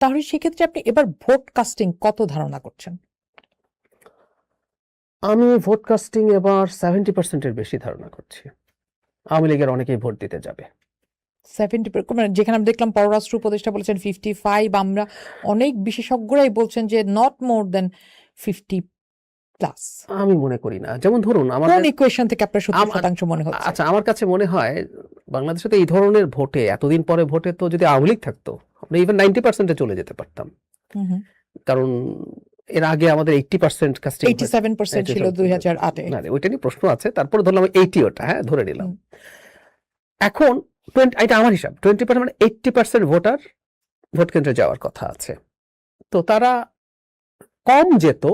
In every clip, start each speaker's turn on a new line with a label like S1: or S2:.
S1: তাহলে সেক্ষেত্রে আপনি এবার ভোট কাস্টিং কত ধারণা করছেন?
S2: আমি ভোট কাস্টিং এবার 70%-এর বেশি ধারণা করছি। আওয়ামী লীগের অনেকেই ভোট দিতে যাবে।
S1: 70, মানে যেখানে আমি দেখলাম পররাষ্ট্র উপদেষ্টা বলেছেন 55, আমরা অনেক বিশেষজ্ঞরাই বলছেন যে নট মোর দেন 50+।
S2: আমি মনে করি না। যেমন ধরুন
S1: কোন
S2: আমাদের
S1: ইকুয়েশন থেকে আপনার 70% মনে হচ্ছে?
S2: আচ্ছা, আমার কাছে মনে হয় বাংলাদেশে তো এই ধরনের ভোটে, এতদিন পরে ভোটে তো যদি আওয়ামী লীগ থাকতো আমরা ইভেন 90%-এ চলে যেতে পারতাম। কারণ এর আগে আমাদের 80% কাস্টিং
S1: 87% ছিল 2008-এ।
S2: না, ওইটা নিয়ে প্রশ্ন আছে। তারপরে ধরলাম 80, ওটা হ্যাঁ ধরে নিলাম। এখন 20, এটা আমার হিসাব, 20% মানে 80% ভোটার ভোট কেন্দ্রে যাওয়ার কথা আছে। তো তারা কম যেত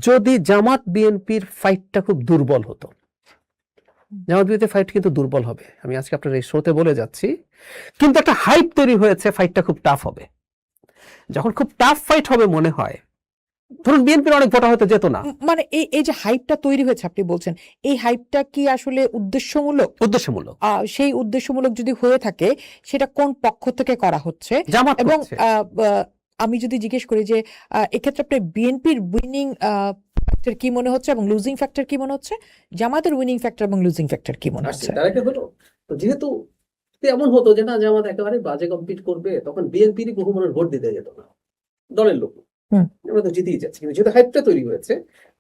S2: যদি জামাত বিএনপির ফাইটটা খুব দুর্বল হতো। জামাত বিএনপির ফাইট কিন্তু দুর্বল হবে, আমি আজকে আপনার এই শোতে বলে যাচ্ছি। কিন্তু একটা হাইপ তৈরি হয়েছে, ফাইটটা খুব টাফ হবে। যখন খুব টাফ ফাইট হবে মনে হয়, ধরুন বিএনপির অনেক ভোটার হয়তো যেত না।
S1: মানে এই যে হাইপটা তৈরি হয়েছে আপনি বলছেন, এই হাইপটা কি আসলে উদ্দেশ্যমূলক?
S2: উদ্দেশ্যমূলক।
S1: সেই উদ্দেশ্যমূলক যদি হয়ে থাকে সেটা কোন পক্ষ থেকে করা হচ্ছে?
S2: জামাত
S1: এবং
S2: করছে।
S1: আমি যদি জিজ্ঞেস করি যে এক্ষেত্রে আপনার বিএনপির উইনিং ফ্যাক্টর কি মনে হচ্ছে এবং লুজিং ফ্যাক্টর কি মনে হচ্ছে? জামাতের উইনিং ফ্যাক্টর এবং লুজিং ফ্যাক্টর কি মনে হচ্ছে?
S3: তার আগে হলো তো, যেহেতু এমন হতো যে না জামাত একেবারে বাজে কম্পিট করবে, তখন বিএনপিরই বহু মানুষ ভোট দিতে যেত না, দলের লোক। আমরা তো জিতেই যাচ্ছি, কিন্তু যেহেতু হাইপটা তৈরি হয়েছে,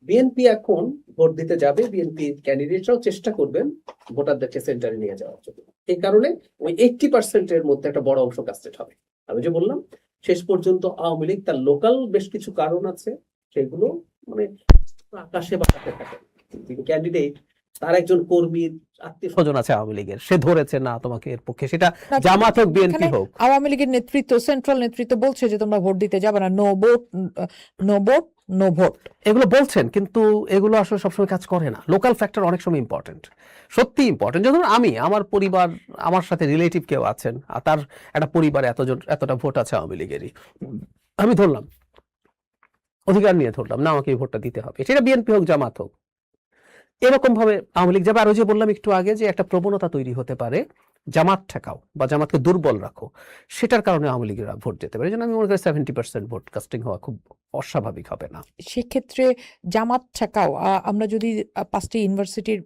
S3: বিএনপি এখন ভোট দিতে যাবে, বিএনপি ক্যান্ডিডেটরাও চেষ্টা করবেন ভোটারদেরকে সেন্টারে নিয়ে যাওয়ার জন্য। এই কারণে ওই 80%-এর মধ্যে একটা বড় অংশ কাস্টেড হবে। আমি যে বললাম শেষ পর্যন্ত আওয়ামী লীগ তার লোকাল বেশ কিছু কারণ আছে, সেগুলো মানে আকাশে বাতাসে থাকে। ক্যান্ডিডেট তার একজন কর্মীর আত্মীয়
S2: স্বজন আছে আওয়ামী লীগের, সে ধরেছে না তোমাকে এর পক্ষে, সেটা জামাত হোক বিএনপি হোক।
S1: আওয়ামী লীগের নেতৃত্ব, সেন্ট্রাল নেতৃত্ব বলছে যে তোমরা ভোট দিতে যাবে না, no vote, no vote, no vote, এগুলো
S2: বলছেন, কিন্তু এগুলো আসলে সবসময় কাজ করে না। লোকাল ফ্যাক্টর অনেক সময় ইম্পর্টেন্ট, সত্যি ইম্পর্টেন্ট। যেমন আমার পরিবার, আমার সাথে রিলেটিভ কেউ আছেন, আর তার একটা পরিবারে এতটা ভোট আছে আওয়ামী লীগেরই, আমি ধরলাম অধিকার নিয়ে ধরলাম না আমাকে এই ভোটটা দিতে হবে, সেটা বিএনপি হোক জামাত হোক, এরকম ভাবে আওয়ামী লীগ যাবে। আর ওই যে বললাম একটু আগে যে একটা প্রবণতা তৈরি হতে পারে জামাত ঠেকাও বা জামাতকে দুর্বল রাখো, সেটার কারণে আওয়ামী লীগেরা ভোট যেতে পারে। আমি মনে করি 70% ভোট কাস্টিং হওয়া খুব অস্বাভাবিক হবে না।
S1: সেক্ষেত্রে জামাত ঠেকাও, আমরা যদি 5টি ইউনিভার্সিটির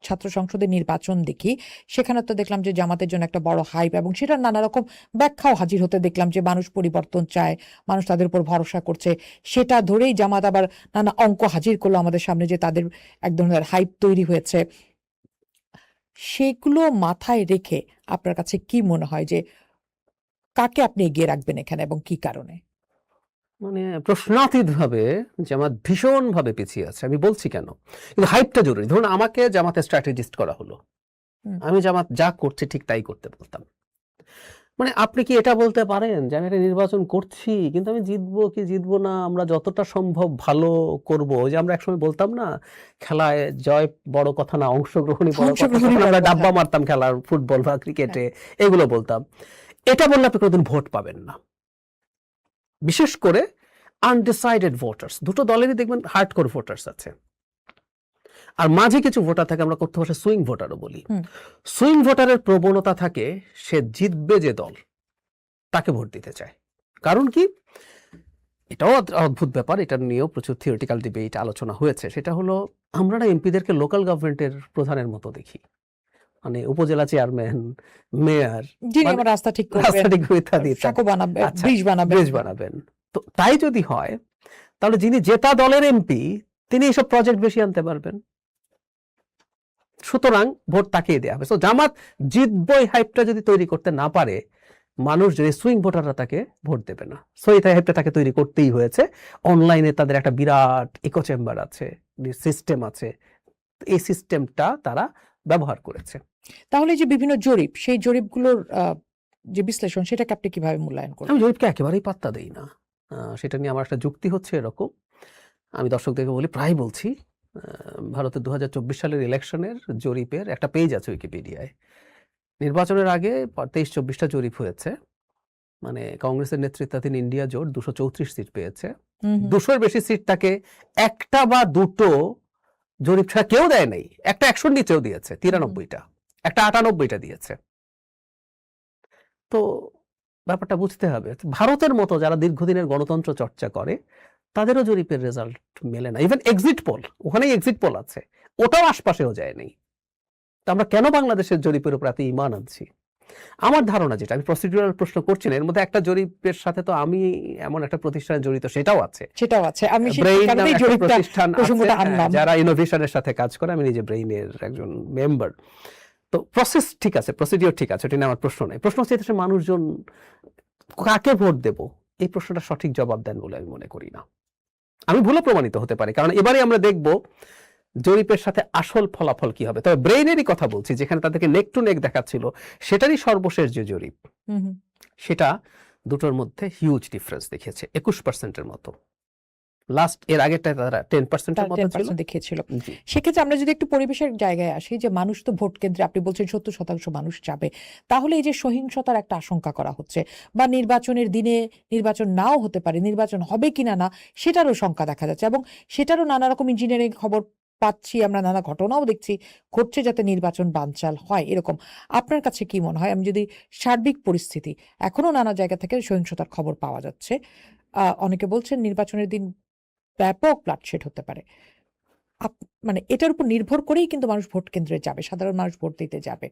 S1: ছাত্র সংসদের নির্বাচন দেখি, সেখানে তো দেখলাম যে জামাতের জন্য একটা বড় হাইপ এবং সেটা নানা রকম ব্যাখ্যাও হাজির হতে দেখলাম যে মানুষ পরিবর্তন চায়, মানুষ তাদের উপর ভরসা করছে। সেটা ধরেই জামাত আবার নানা অঙ্ক হাজির করলো আমাদের সামনে যে তাদের এক ধরনের হাইপ তৈরি হয়েছে। সেগুলো মাথায় রেখে আপনার কাছে কি মনে হয় যে কাকে আপনি এগিয়ে রাখবেন এখানে এবং কি কারণে?
S2: মানে প্রশ্নাতীত ভাবে জামাত ভীষণ ভাবে পিছিয়ে আছে, আমি বলছি কেন, কিন্তু হাইপটা জরুরি। ধরুন আমাকে জামাতে স্ট্র্যাটেজিস্ট করা হলো, আমি জামাত যা করছে ঠিক তাই করতে বলতাম। মানে আপনি কি এটা বলতে পারেন যে আমি একটা নির্বাচন করছি কিন্তু আমি জিতবো কি জিতবো না আমরা যতটা সম্ভব ভালো করব। ওই যে আমরা একসময় বলতাম না, খেলায় জয় বড় কথা না, অংশগ্রহণই বড় কথা, আমরা ডাব্বা মারতাম খেলার, ফুটবল বা ক্রিকেটে, এগুলো বলতাম। এটা বললে আপনি কোনোদিন ভোট পাবেন না। বিশেষ করে আনডিসাইডেড ভোটার্স, দুটো দলেরই দেখবেন হার্ডকোর ভোটার্স আছে, আর মাঝে কিছু ভোটার থাকে, আমরা করতে ভাষায় সুইং ভোটারও বলি। সুইং ভোটারের প্রবণতা থাকে সে জিতবে যে দল তাকে ভোট দিতে চায়। কারণ কি, এটাও অদ্ভুত ব্যাপার, এটা নিয়েও প্রচুর থিওরিটিক্যাল ডিবেট আলোচনা হয়েছে। সেটা হলো আমরা না এমপিদেরকে লোকাল গভর্নমেন্টের প্রধানের মতো দেখি, মানে উপজেলা চেয়ারম্যান, মেয়র,
S1: রাস্তা ঠিক
S2: ব্রিজ বানাবেন। তো তাই যদি হয় তাহলে যিনি জেতা দলের এমপি তিনি এইসব প্রজেক্ট বেশি আনতে পারবেন, সুতরাং ভোট তাকেই দেওয়া হবে। তো জামাত জিতবই হাইপটা যদি তৈরি করতে না পারে, মানুষ যদি সুইং ভোটাররা তাকে ভোট দেবে না। সো এই হাইপটা তাকে তৈরি করতেই হয়েছে। অনলাইনে তাদের একটা বিরাট ইকো চেম্বার আছে, সিস্টেম আছে, এই সিস্টেমটা তারা ব্যবহার করেছে।
S1: তাহলে যে বিভিন্ন জরিপ, সেই জরিপগুলোর যে বিশ্লেষণ, সেটাকে আপনি কিভাবে মূল্যায়ন করেন?
S2: আমি জরিপকে একেবারেই পাত্তা দেই না। সেটা নিয়ে আমার একটা যুক্তি হচ্ছে এরকম, আমি দর্শকদেরকে বলি, প্রায় বলছি, ভারতের 2024 সালের ইলেকশনের জরিপের একটা পেজ আছে উইকিপিডিয়ায়। নির্বাচনের আগে 23-24টা জরিপ হয়েছে, মানে কংগ্রেসের নেতৃত্বাধীন ইন্ডিয়া জোট 234 সিট পেয়েছে। 200-এর বেশি সিট তাকে একটা বা দুটো জরিপ ছাড়া কেউ দেয় নাই। একটা 100-র নিচেও দিয়েছে 93টা, একটা 98টা দিয়েছে। তো ব্যাপারটা বুঝতে হবে। ভারতের মতো যারা দীর্ঘদিনের গণতন্ত্র চর্চা করে তাদেরও জরিপের রেজাল্ট মেলে না। ইভেন এক্সিট পোল, ওখানেই এক্সিট পোল আছে, ওটাও আশপাশেও যায়নি। তো আমরা কেন বাংলাদেশের জরিপের উপর এত ঈমান আনছি? আমার ধারণা, যেটা আমি প্রসিডিউরাল প্রশ্ন করছি না, এর মধ্যে একটা জরিপের সাথে তো আমি এমন একটা প্রতিষ্ঠানে জড়িত, সেটাও আছে।
S1: আমি সেই
S2: ব্রেইন
S1: কারণেই
S2: নামে একটা
S1: জরিপটা
S2: প্রতিষ্ঠান আছে,
S1: প্রসঙ্গটা আনলাম।
S2: যারা ইনোভেশনের সাথে কাজ করে। আমি নিজে ব্রেইনের একজন মেম্বার। তো প্রসেস ঠিক আছে, প্রসিডিওর ঠিক আছে, এটা নিয়ে আমার প্রশ্ন নেই। প্রশ্ন হচ্ছে এদেশের মানুষজন কাকে ভোট দেব, এই প্রশ্নটা সঠিক জবাব দেন বলে আমি মনে করি না। আমি ভুলে প্রমাণিত হতে পারি, কারণ এবারে আমরা দেখব জরিপের সাথে আসল ফলাফল কি হবে। তবে ব্রেইনেরই কথা বলছি, যেখানে তাদেরকে নেক টু নেক দেখাচ্ছিল, সেটারই সর্বশেষ যে জরিপ, সেটা দুটোর মধ্যে হিউজ ডিফারেন্স দেখিয়েছে, 21%-এর মতো। লাস্ট এর আগেরটা তারা 10%-এর মতো ছিল।
S1: দেখিয়েছিল।
S2: জি।
S1: সেক্ষেত্রে আমরা যদি একটু পরিবেশের জায়গায় আসি, যে মানুষ তো ভোট কেন্দ্রে, আপনি বলছেন 70% মানুষ যাবে, তাহলে এই যে সহিংসতার একটা আশঙ্কা করা হচ্ছে, বা নির্বাচনের দিনে নির্বাচন নাও হতে পারে, নির্বাচন হবে কিনা না সেটারও শঙ্কা দেখা যাচ্ছে, এবং সেটারও নানা রকম ইঞ্জিনিয়ারিং খবর পাচ্ছি আমরা, নানা ঘটনাও দেখছি ঘটছে যাতে নির্বাচন বানচাল হয় এরকম। আপনার কাছে কি মনে হয়, আমি যদি সার্বিক পরিস্থিতি, এখনো নানা জায়গা থেকে সহিংসতার খবর পাওয়া যাচ্ছে, অনেকে বলছেন নির্বাচনের দিন ব্যাপক ব্লাডশেড হতে পারে, মানে এটার উপর নির্ভর করেই কিন্তু মানুষ ভোট কেন্দ্রে যাবে, সাধারণ মানুষ ভোট দিতে যাবে,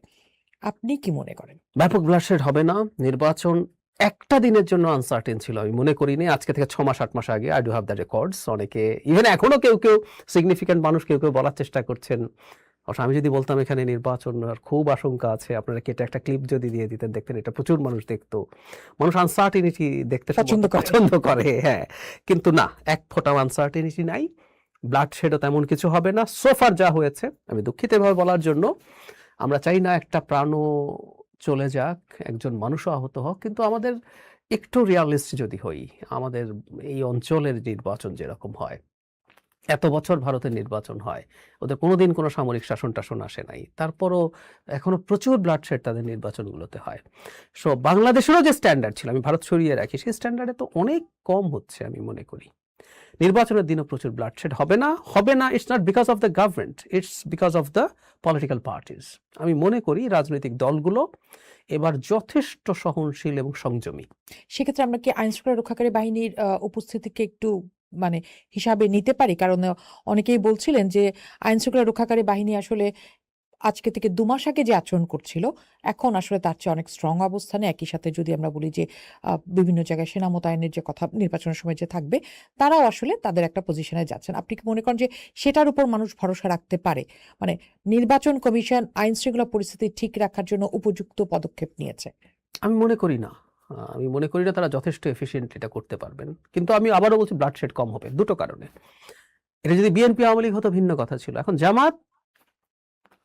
S1: আপনি কি মনে করেন?
S2: ব্যাপক ব্লাডশেড হবে না। নির্বাচন একটা দিনের জন্য আনসার্টেন ছিল, আমি মনে করিনি। আজকে থেকে 6 মাস 8 মাস আগে, I do have the records. অনেকে, ইভেন এখনো কেউ কেউ সিগনিফিক্যান্ট মানুষ কেউ কেউ বলার চেষ্টা করছেন। অবশ্য আমি যদি বলতাম এখানে নির্বাচন খুব আশঙ্কা আছে, আপনারা কেটে একটা ক্লিপ যদি দিয়ে দিতেন, দেখতেন এটা প্রচুর মানুষ দেখতো। মানুষ আনসার্টেনিটি দেখতে পছন্দ করে, হ্যাঁ। কিন্তু না, এক ফোঁটাও আনসার্টেনিটি নাই, ব্লাডশেডও তেমন কিছু হবে না। সোফার যা হয়েছে, আমি দুঃখিত এভাবে বলার জন্য, আমরা চাই না একটা প্রাণও চলে যাক, একজন মানুষও আহত হোক, কিন্তু আমাদের একটু রিয়ালিস্ট যদি হই, আমাদের এই অঞ্চলের নির্বাচন যেরকম হয়, এত বছর ভারতের নির্বাচন হয়, ওদের কোনোদিন কোনো সামরিক শাসন টাসন আসে নাই, তারপরও এখনো প্রচুর ব্লাডশেড তাদের নির্বাচনগুলোতে হয়। সো বাংলাদেশেরও যে স্ট্যান্ডার্ড ছিল, আমি ভারত সরিয়ে রাখি, সেই স্ট্যান্ডার্ডে তো অনেক কম হচ্ছে আমি মনে করি। নির্বাচনের দিনও প্রচুর ব্লাডশেড হবে না। It's not because of the government, it's because of the political parties. আমি মনে করি রাজনৈতিক দলগুলো এবার যথেষ্ট সহনশীল এবং সংযমী।
S1: সেক্ষেত্রে আমরা কি আইন শৃঙ্খলা রক্ষাকারী বাহিনীর উপস্থিতিকে একটু মানে হিসাবে নিতে পারি? কারণ অনেকেই বলছিলেন যে আইন শৃঙ্খলা রক্ষাকারী বাহিনী আসলে আজকে থেকে 2 মাস আগে যে আচরণ করছিল, এখন আসলে তার চেয়ে অনেক স্ট্রং অবস্থানে। একই সাথে যদি আমরা বলি যে বিভিন্ন জায়গায় সেনা মোতায়েনের যে কথা নির্বাচনের সময় যে থাকবে, তারাও আসলে তাদের একটা পজিশনে যাচ্ছেন। আপনি কি মনে করেন যে সেটার উপর মানুষ ভরসা রাখতে পারে? মানে নির্বাচন কমিশন আইন শৃঙ্খলা পরিস্থিতি ঠিক রাখার জন্য উপযুক্ত পদক্ষেপ নিয়েছে?
S2: আমি মনে করি না। আমি মনে করি না তারা যথেষ্ট এফিশিয়েন্ট এটা করতে পারবেন। কিন্তু আমি আবারও বলছি, ব্লাডশেড কম হবে দুটো কারণে। এটা যদি বিএনপি আওয়ামী লীগ হতো ভিন্ন কথা ছিল। এখন জামাত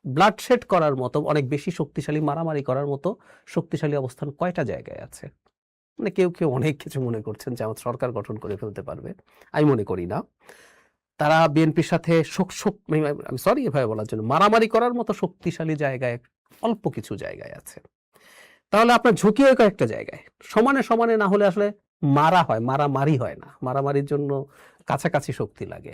S2: ব্লাডশেড করার মতো, অনেক বেশি শক্তিশালী, মারামারি করার মতো শক্তিশালী অবস্থান কয়টা জায়গায় আছে? মানে কেউ কেউ অনেক কিছু মনে করছেন জামাত সরকার গঠন করে ফেলতে পারবে, আমি মনে করি না। তারা বিএনপির সাথে আমি সরি এভাবে বলার জন্য, মারামারি করার মতো শক্তিশালী জায়গায় অল্প কিছু জায়গায় আছে। তাহলে আপনার ঝুঁকিও কয়েকটা জায়গায়, সমানে সমানে না হলে আসলে মারামারি হয় না। মারামারির জন্য কাছাকাছি শক্তি লাগে।